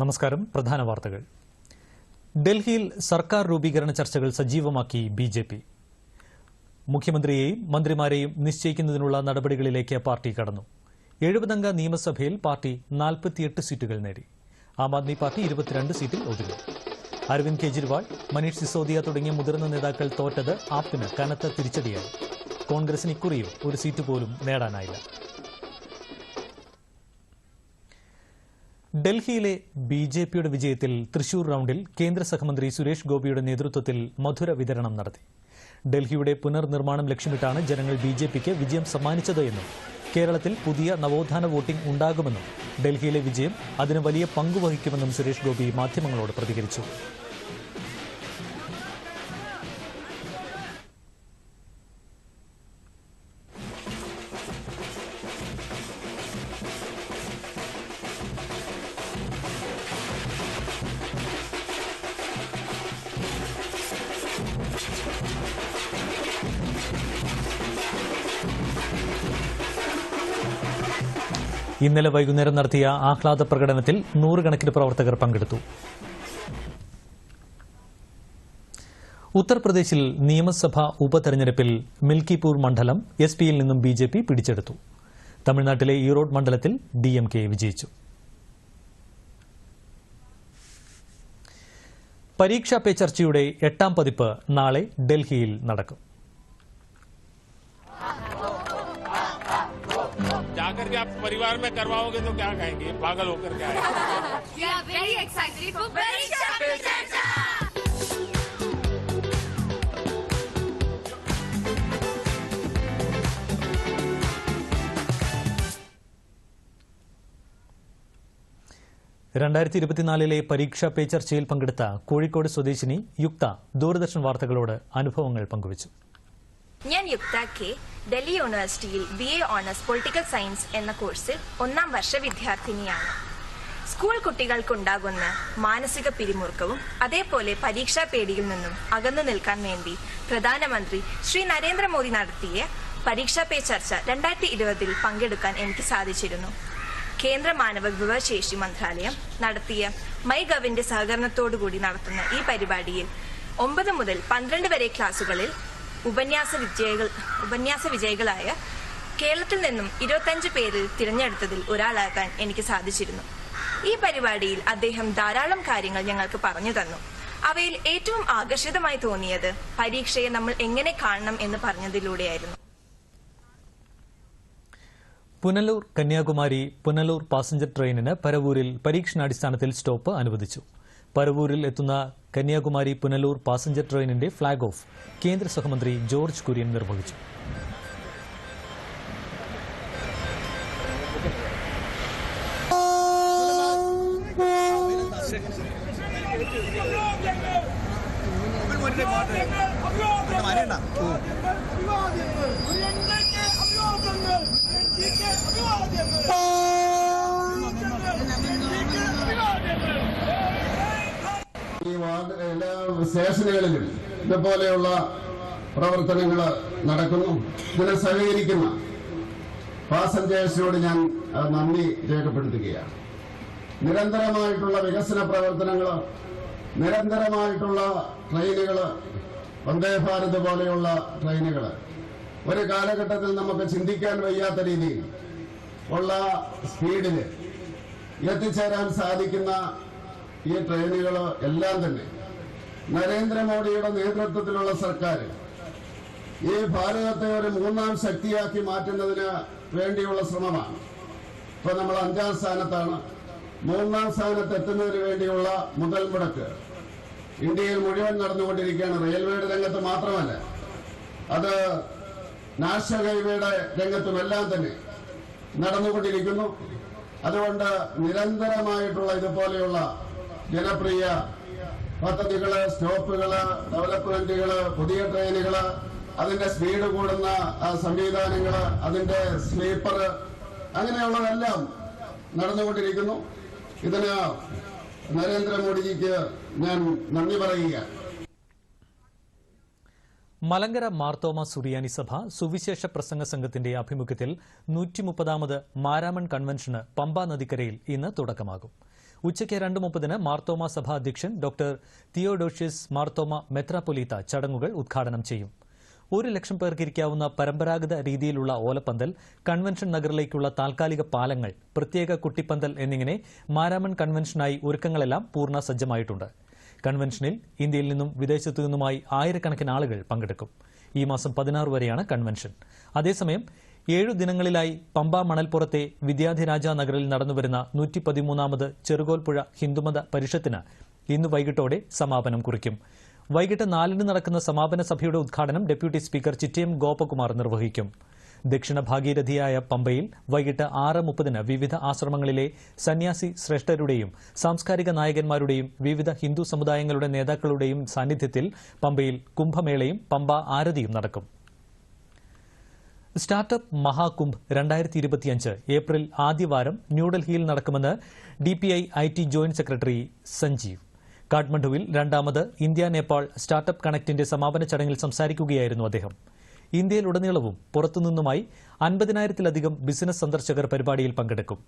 നമസ്കാരം. പ്രധാന വാർത്തകൾ. ഡൽഹിയിൽ സർക്കാർ രൂപീകരണ ചർച്ചകൾ സജീവമാക്കി ബിജെപി. മുഖ്യമന്ത്രിയെയും മന്ത്രിമാരെയും നിശ്ചയിക്കുന്നതിനുള്ള നടപടികളിലേക്ക് പാർട്ടി കടന്നു. 70-അംഗ നിയമസഭയിൽ പാർട്ടി 48 സീറ്റുകൾ നേടി. ആം ആദ്മി പാർട്ടി 22 സീറ്റിൽ ഒതുങ്ങി. അരവിന്ദ് കെജ്രിവാൾ, മനീഷ് സിസോദിയ തുടങ്ങിയ മുതിർന്ന നേതാക്കൾ തോറ്റത് ആപ്പിന് കനത്ത തിരിച്ചടിയായി. കോൺഗ്രസിന് ഇക്കുറിയും ഒരു സീറ്റ് പോലും നേടാനായില്ല. ഡൽഹിയിലെ ബിജെപിയുടെ വിജയത്തിൽ തൃശൂർ റൌണ്ടിൽ കേന്ദ്ര സഹമന്ത്രി സുരേഷ് ഗോപിയുടെ നേതൃത്വത്തിൽ മധുര വിതരണം നടത്തി. ഡൽഹിയുടെ പുനർനിർമ്മാണം ലക്ഷ്യമിട്ടാണ് ജനങ്ങൾ ബിജെപിക്ക് വിജയം സമ്മാനിച്ചത് എന്നും കേരളത്തിൽ പുതിയ നവോത്ഥാന വോട്ടിംഗ് ഉണ്ടാകുമെന്നും ഡൽഹിയിലെ വിജയം അതിന് വലിയ പങ്കുവഹിക്കുമെന്നും സുരേഷ് ഗോപി മാധ്യമങ്ങളോട് പ്രതികരിച്ചു. ഇന്നലെ വൈകുന്നേരം നടത്തിയ ആഹ്ലാദ പ്രകടനത്തിൽ നൂറുകണക്കിന് പ്രവർത്തകർ പങ്കെടുത്തു. ഉത്തർപ്രദേശിൽ നിയമസഭാ ഉപതെരഞ്ഞെടുപ്പിൽ മിൽക്കിപൂർ മണ്ഡലം എസ്പിയിൽ നിന്നും ബിജെപി പിടിച്ചെടുത്തു. തമിഴ്നാട്ടിലെ ഈറോഡ് മണ്ഡലത്തിൽ ഡിഎംകെ വിജയിച്ചു. പരീക്ഷാ പേ ചർച്ചയുടെ 8ാം പതിപ്പ് നാളെ ഡൽഹിയിൽ നടക്കും. जाकर के आप परिवार में करवाओगे तो क्या कहेंगे? पागल होकर क्या है? We are very excited for Pariksha Pe Charcha. ിലെ പരീക്ഷാ പേ ചർച്ചയിൽ പങ്കെടുത്ത കോഴിക്കോട് സ്വദേശിനി യുക്ത ദൂരദർശൻ വാർത്തകളോട് അനുഭവങ്ങൾ പങ്കുവച്ചു. ഞാൻ യുക്ത കെ ഡൽഹി യൂണിവേഴ്സിറ്റിയിൽ BA ഓണേഴ്സ് പൊളിറ്റിക്കൽ സയൻസ് എന്ന കോഴ്സിൽ 1ാം വർഷ വിദ്യാർത്ഥിനിയാണ്. സ്കൂൾ കുട്ടികൾക്കുണ്ടാകുന്ന മാനസിക പിരിമുറുക്കവും അതേപോലെ പരീക്ഷാ പേടിയിൽ നിന്നും അകന്നു നിൽക്കാൻ വേണ്ടി പ്രധാനമന്ത്രി ശ്രീ നരേന്ദ്രമോദി നടത്തിയ പരീക്ഷാ പേ ചർച്ച 2020 പങ്കെടുക്കാൻ എനിക്ക് സാധിച്ചിരുന്നു. കേന്ദ്ര മാനവ വിഭവശേഷി മന്ത്രാലയം നടത്തിയ മൈഗവിന്റെ സഹകരണത്തോടുകൂടി നടത്തുന്ന ഈ പരിപാടിയിൽ 9 മുതൽ 12 വരെ ക്ലാസുകളിൽ ഉപന്യാസ വിജയികളായ കേരളത്തിൽ നിന്നും 25 പേരിൽ തിരഞ്ഞെടുത്തതിൽ ഒരാളാകാൻ എനിക്ക് സാധിച്ചിരുന്നു. ഈ പരിപാടിയിൽ അദ്ദേഹം ധാരാളം കാര്യങ്ങൾ ഞങ്ങൾക്ക് പറഞ്ഞു തന്നു. അവയിൽ ഏറ്റവും ആകർഷിതമായി തോന്നിയത് പരീക്ഷയെ നമ്മൾ എങ്ങനെ കാണണം എന്ന് പറഞ്ഞതിലൂടെയായിരുന്നു. പുനലൂർ കന്യാകുമാരി പുനലൂർ പാസഞ്ചർ ട്രെയിനിന് പരവൂരിൽ പരീക്ഷണാടിസ്ഥാനത്തിൽ സ്റ്റോപ്പ് അനുവദിച്ചു. പരവൂരിൽ എത്തുന്ന കന്യാകുമാരി പുനലൂർ പാസഞ്ചർ ട്രെയിനിന്റെ ഫ്ളാഗ് ഓഫ് കേന്ദ്ര സഹമന്ത്രി ജോർജ് കുര്യൻ നിർവഹിച്ചു. എല്ലാ സ്റ്റേഷനുകളിലും ഇതുപോലെയുള്ള പ്രവർത്തനങ്ങൾ നടക്കുന്നു. ഇതിനെ സഹകരിക്കുന്ന പാസഞ്ചേഴ്സിനോട് ഞാൻ നന്ദി രേഖപ്പെടുത്തുകയാണ്. നിരന്തരമായിട്ടുള്ള വികസന പ്രവർത്തനങ്ങൾ, നിരന്തരമായിട്ടുള്ള ട്രെയിനുകൾ, വന്ദേ ഭാരത് പോലെയുള്ള ട്രെയിനുകൾ ഒരു കാലഘട്ടത്തിൽ നമുക്ക് ചിന്തിക്കാൻ വയ്യാത്ത രീതിയിൽ ഉള്ള സ്പീഡിൽ എത്തിച്ചേരാൻ സാധിക്കുന്ന ഈ ട്രെയിനുകൾ എല്ലാം തന്നെ നരേന്ദ്രമോദിയുടെ നേതൃത്വത്തിലുള്ള സർക്കാർ ഈ ഭാരതത്തെ ഒരു 3ാം ശക്തിയാക്കി മാറ്റുന്നതിന് വേണ്ടിയുള്ള ശ്രമമാണ്. ഇപ്പൊ നമ്മൾ 5ാം സ്ഥാനത്താണ്. 3ാം സ്ഥാനത്ത് എത്തുന്നതിന് വേണ്ടിയുള്ള മുതൽ മുടക്ക് ഇന്ത്യയിൽ മുഴുവൻ നടന്നുകൊണ്ടിരിക്കുകയാണ്. റെയിൽവേയുടെ രംഗത്ത് മാത്രമല്ല, അത് നാഷണൽ ഹൈവേയുടെ രംഗത്തുമെല്ലാം തന്നെ നടന്നുകൊണ്ടിരിക്കുന്നു. അതുകൊണ്ട് നിരന്തരമായിട്ടുള്ള ഇതുപോലെയുള്ള ജനപ്രിയ പദ്ധതികള്, സ്റ്റോപ്പുകള്, ഡെവലപ്മെന്റുകള്, പുതിയ ട്രെയിനുകള്, അതിന്റെ സ്പീഡ് കൂടുന്ന സംവിധാനങ്ങള്, അതിന്റെ സ്ലീപ്പർ, അങ്ങനെയുള്ളതെല്ലാം നടന്നുകൊണ്ടിരിക്കുന്നു. ഇതിന് നരേന്ദ്രമോദിജിക്ക് ഞാൻ നന്ദി പറയുകയാണ്. മലങ്കര മാർത്തോമ സുറിയാനി സഭ സുവിശേഷ പ്രസംഗ സംഘത്തിന്റെ ആഭിമുഖ്യത്തിൽ 130ാമത് മാരാമൺ കൺവെൻഷന് പമ്പാ നദിക്കരയിൽ ഇന്ന് തുടക്കമാകും. ഉച്ചയ്ക്ക് 2:30 മാർത്തോമ സഭാ അധ്യക്ഷൻ ഡോക്ടർ തിയോഡോഷ്യസ് മാർത്തോമ മെത്രാപ്പൊലീത്ത ചടങ്ങുകൾ ഉദ്ഘാടനം ചെയ്യും. 1 ലക്ഷം പേർക്ക് ഇരിക്കാവുന്ന പരമ്പരാഗത രീതിയിലുള്ള ഓലപ്പന്തൽ, കൺവെൻഷൻ നഗറിലേക്കുള്ള താൽക്കാലിക പാലങ്ങൾ, പ്രത്യേക കുട്ടിപ്പന്തൽ എന്നിങ്ങനെ മാരാമൺ കൺവെൻഷനായി ഒരുക്കങ്ങളെല്ലാം പൂർണ്ണ സജ്ജമായിട്ടുണ്ട്. കൺവെൻഷനിൽ ഇന്ത്യയിൽ നിന്നും വിദേശത്തു നിന്നുമായി ആയിരക്കണക്കിന് ആളുകൾ പങ്കെടുക്കും. ഈ മാസം 16 വരെയാണ് കൺവെൻഷൻ. അതേസമയം 7 ദിനങ്ങളിലായി പമ്പ മണൽപ്പുറത്തെ വിദ്യാധിരാജ നഗറിൽ നടന്നുവരുന്ന 113ാമത് ചെറുകോൽപ്പുഴ ഹിന്ദുമത പരിഷത്തിന് ഇന്ന് വൈകിട്ടോടെ സമാപനം കുറിക്കും. വൈകിട്ട് 4 നടക്കുന്ന സമാപന സഭയുടെ ഉദ്ഘാടനം ഡെപ്യൂട്ടി സ്പീക്കർ ചിറ്റയം ഗോപകുമാർ നിർവഹിക്കും. ദക്ഷിണ ഭാഗീരഥിയായ പമ്പയിൽ വൈകിട്ട് 6:30 വിവിധ ആശ്രമങ്ങളിലെ സന്യാസി ശ്രേഷ്ഠരുടെയും സാംസ്കാരിക നായകന്മാരുടെയും വിവിധ ഹിന്ദു സമുദായങ്ങളുടെ നേതാക്കളുടെയും സാന്നിധ്യത്തിൽ പമ്പയിൽ കുംഭമേളയും പമ്പ ആരതിയും നടക്കും. സ്റ്റാർട്ടപ്പ് മഹാകുംഭ് 2025 ഏപ്രിൽ ആദ്യവാരം ന്യൂഡൽഹിയിൽ നടക്കുമെന്ന് DPI IT joint secretary Sanjeev. കാഠ്മണ്ഡുവിൽ 2ാമത് ഇന്ത്യ നേപ്പാൾ സ്റ്റാർട്ടപ്പ് കണക്റ്റിന്റെ സമാപന ചടങ്ങിൽ സംസാരിക്കുകയായിരുന്നു അദ്ദേഹം. ഇന്ത്യയിലുടനീളവും പുറത്തുനിന്നുമായി 50,000-ലധികം ബിസിനസ് സന്ദർശകർ പരിപാടിയിൽ പങ്കെടുക്കും.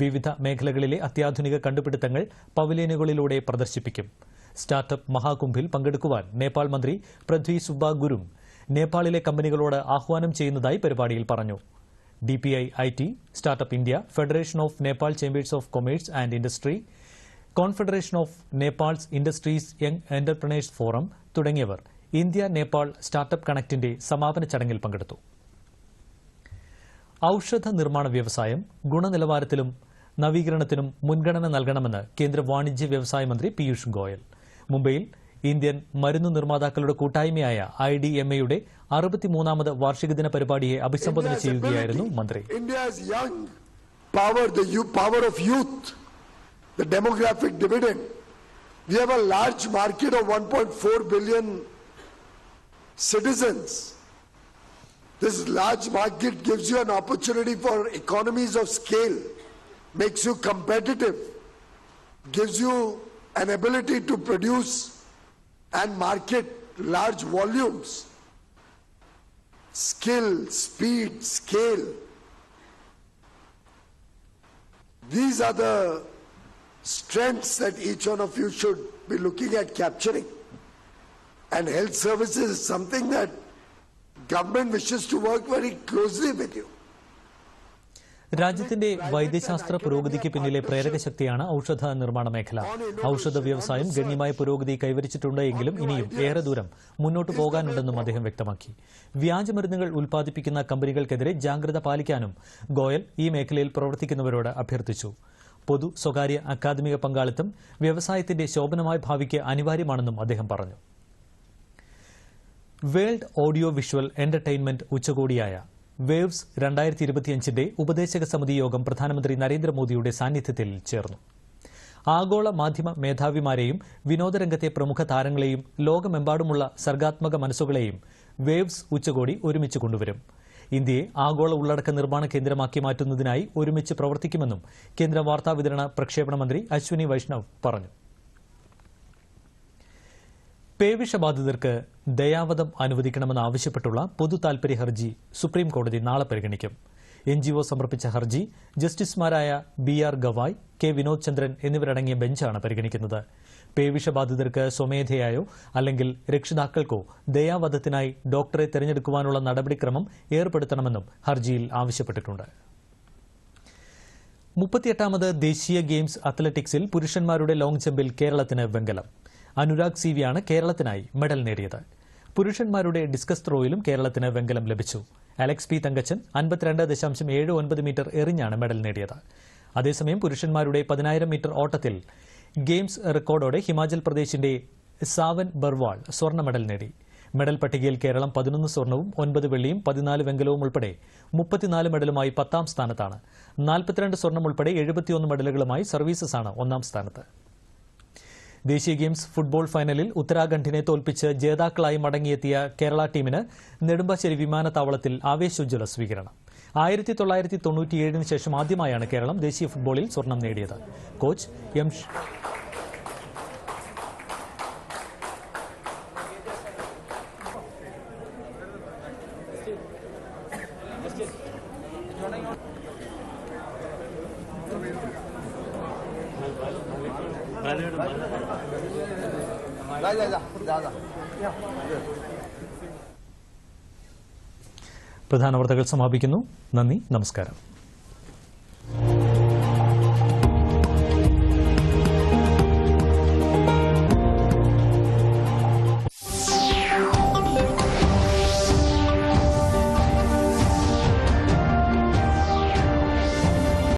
വിവിധ മേഖലകളിലെ അത്യാധുനിക കണ്ടുപിടുത്തങ്ങൾ പവലിയനുകളിലൂടെ പ്രദർശിപ്പിക്കും. സ്റ്റാർട്ടപ്പ് മഹാകുംഭിൽ പങ്കെടുക്കുവാൻ നേപ്പാൾ മന്ത്രി പൃഥ്വി സുബ്ബ ഗുരുങ് നേപ്പാളിലെ കമ്പനികളോട് ആഹ്വാനം ചെയ്യുന്നതായി പരിപാടിയിൽ പറഞ്ഞു. DPI IT, startup India, federation of Nepal chambers of commerce and industry, confederation of Nepal's industries young entrepreneurs forum തുടങ്ങിയവർ ഇന്ത്യ നേപ്പാൾ സ്റ്റാർട്ടപ്പ് കണക്റ്റിന്റെ സമാപന ചടങ്ങിൽ പങ്കെടുത്തു. ഔഷധ നിർമ്മാണ വ്യവസായം ഗുണനിലവാരത്തിലും നവീകരണത്തിനും മുൻഗണന നൽകണമെന്ന് കേന്ദ്ര വാണിജ്യ വ്യവസായ മന്ത്രി പീയൂഷ് ഗോയൽ. മുംബൈയിൽ ഇന്ത്യൻ മരുന്നു നിർമ്മാതാക്കളുടെ കൂട്ടായ്മയുടെ IDMA 63ാമത് വാർഷിക ദിന പരിപാടിയെ അഭിസംബോധന ചെയ്യുകയായിരുന്നു മന്ത്രി. The demographic dividend. We have a large market of 1.4 billion citizens. This large market gives you an opportunity for economies of scale, makes you competitive, gives you an ability to produce and market large volumes. Skill, speed, scale. These are the strengths that each one of you should be looking at capturing. And health services is something that government wishes to work very closely with you. രാജ്യത്തിന്റെ വൈദ്യശാസ്ത്ര പുരോഗതിക്ക് പിന്നിലെ പ്രേരക ശക്തിയാണ് ഔഷധ നിർമ്മാണ മേഖല. ഔഷധ വ്യവസായം ഗണ്യമായ പുരോഗതി കൈവരിച്ചിട്ടുണ്ട് എങ്കിലും ഇനിയും ഏറെ ദൂരം മുന്നോട്ട് പോകാനുണ്ടെന്നും അദ്ദേഹം വ്യക്തമാക്കി. വ്യാജമരുന്നുകൾ ഉൽപ്പാദിപ്പിക്കുന്ന കമ്പനികൾക്കെതിരെ ജാഗ്രത പാലിക്കാനും ഗോയൽ ഈ മേഖലയിൽ പ്രവർത്തിക്കുന്നവരോട് അഭ്യർത്ഥിച്ചു. പൊതു സ്വകാര്യ അക്കാദമിക പങ്കാളിത്തം വ്യവസായത്തിന്റെ ശോഭനമായ ഭാവിക്ക് അനിവാര്യമാണെന്നും അദ്ദേഹം പറഞ്ഞു. വേൾഡ് ഓഡിയോ വിഷ്വൽ എന്റർടൈൻമെന്റ് ഉച്ചകോടിയായ വേവ്സ് 2025ന്റെ ഉപദേശക സമിതി യോഗം പ്രധാനമന്ത്രി നരേന്ദ്രമോദിയുടെ സാന്നിധ്യത്തിൽ ചേർന്നു. ആഗോള മാധ്യമ മേധാവിമാരെയും വിനോദരംഗത്തെ പ്രമുഖ താരങ്ങളെയും ലോകമെമ്പാടുമുള്ള സർഗാത്മക മനസ്സുകളെയും വേവ്സ് ഉച്ചകോടി ഒരുമിച്ച് കൊണ്ടുവരും. ഇന്ത്യയെ ആഗോള ഉള്ളടക്ക നിർമ്മാണ കേന്ദ്രമാക്കി മാറ്റുന്നതിനായി ഒരുമിച്ച് പ്രവർത്തിക്കുമെന്നും കേന്ദ്ര വാർത്താവിതരണ പ്രക്ഷേപണ മന്ത്രി അശ്വിനി വൈഷ്ണവ് പറഞ്ഞു. പേവിഷബാധിതർക്ക് ദയാവധം അനുവദിക്കണമെന്നാവശ്യപ്പെട്ടുള്ള പൊതു താൽപര്യ ഹർജി സുപ്രീം കോടതി നാളെ പരിഗണിക്കും. NGO സമർപ്പിച്ച ഹർജി ജസ്റ്റിസുമാരായ BR ഗവായ്, K വിനോദ് ചന്ദ്രൻ എന്നിവരടങ്ങിയ ബെഞ്ചാണ് പരിഗണിക്കുന്നത്. പേവിഷബാധിതർക്ക് സ്വമേധയായോ അല്ലെങ്കിൽ രക്ഷിതാക്കൾക്കോ ദയാവധത്തിനായി ഡോക്ടറെ തെരഞ്ഞെടുക്കുവാനുള്ള നടപടിക്രമം ഏർപ്പെടുത്തണമെന്നും ഹർജിയിൽ ആവശ്യപ്പെട്ടിട്ടുണ്ട്. 38ാമത് ദേശീയ ഗെയിംസ് അത്ലറ്റിക്സിൽ പുരുഷന്മാരുടെ ലോങ് ജമ്പിൽ കേരളത്തിന് വെങ്കലം. അനുരാഗ് സിവിയാണ് കേരളത്തിനായി മെഡൽ നേടിയത്. പുരുഷന്മാരുടെ ഡിസ്കസ് ത്രോയിലും കേരളത്തിന് വെങ്കലം ലഭിച്ചു. അലക്സ് പി തങ്കച്ചൻ 52.79 മീറ്റർ എറിഞ്ഞാണ് മെഡൽ നേടിയത്. അതേസമയം പുരുഷന്മാരുടെ 10,000 മീറ്റർ ഓട്ടത്തിൽ ഗെയിംസ് റെക്കോർഡോടെ ഹിമാചൽ പ്രദേശിന്റെ സാവൻ ബർവാൾ സ്വർണ്ണ മെഡൽ നേടി. മെഡൽ പട്ടികയിൽ കേരളം 11 സ്വർണവും 9 വെള്ളിയും 14 വെങ്കലവും ഉൾപ്പെടെ 34 മെഡലുമായി 10ാം സ്ഥാനത്താണ്. 42 സ്വർണം ഉൾപ്പെടെ 71 മെഡലുകളുമായി സർവീസസാണ് 1ാം സ്ഥാനത്ത്. ദേശീയ ഗെയിംസ് ഫുട്ബോൾ ഫൈനലിൽ ഉത്തരാഖണ്ഡിനെ തോൽപ്പിച്ച് ജേതാക്കളായി മടങ്ങിയെത്തിയ കേരള ടീമിന് നെടുമ്പാശ്ശേരി വിമാനത്താവളത്തിൽ ആവേശോജ്വല സ്വീകരണം. 1997 ശേഷം ആദ്യമായാണ് കേരളം ദേശീയ ഫുട്ബോളിൽ സ്വർണം നേടിയത്. കോച്ച് എം പ്രധാന വാർത്തകൾ സമാപിക്കുന്നു. നന്ദി, നമസ്കാരം.